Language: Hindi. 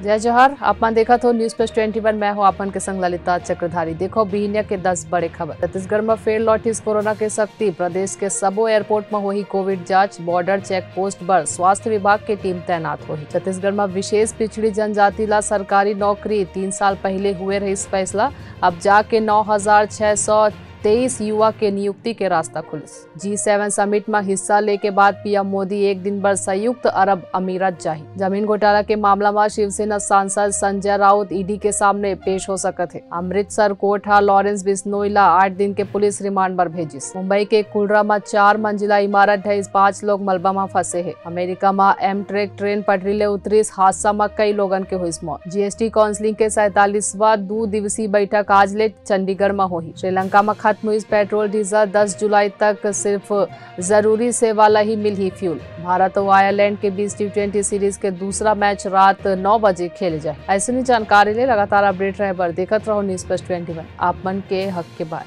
जय जोहर। आपन देखा तो न्यूज प्लस 21। मैं हूँ आपन के संग ललिता चक्रधारी। देखो बिहनिया के 10 बड़े खबर। छत्तीसगढ़ में फिर लौटिस कोरोना के सख्ती। प्रदेश के सबो एयरपोर्ट में हुई कोविड जांच। बॉर्डर चेक पोस्ट पर स्वास्थ्य विभाग की टीम तैनात हुई। छत्तीसगढ़ में विशेष पिछड़ी जनजाति ला सरकारी नौकरी 3 साल पहले हुए रही फैसला। अब जाके 9,623 युवा के नियुक्ति के रास्ता खुलिस। G7 समिट में हिस्सा लेके बाद पीएम मोदी एक दिन भर संयुक्त अरब अमीरात जाही। जमीन घोटाला के मामला में शिवसेना सांसद संजय राउत ईडी के सामने पेश हो सकत है। अमृतसर कोर्ट लॉरेंस बिश्नोई ला 8 दिन के पुलिस रिमांड पर भेजिस। मुंबई के कुलरा में 4 मंजिला इमारत ढहिस, 5 लोग मलबा में फंसे है। अमेरिका में एमट्रेक ट्रेन पटरी ले उतरिस, हादसा में कई लोगन के हुई मौत। जीएसटी काउंसिलिंग के 47वां 2 दिवसीय बैठक आज ले चंडीगढ़ में हुई। श्रीलंका में खत्म हुई पेट्रोल डीजल। 10 जुलाई तक सिर्फ जरूरी सेवा ला ही मिल ही फ्यूल। भारत और आयरलैंड के बीच T20 सीरीज के दूसरा मैच रात 9 बजे खेले जाए। ऐसी जानकारी ले लगातार अपडेट रहे बर देखत रहो न्यूज प्लस 21 आप मन के हक के बात।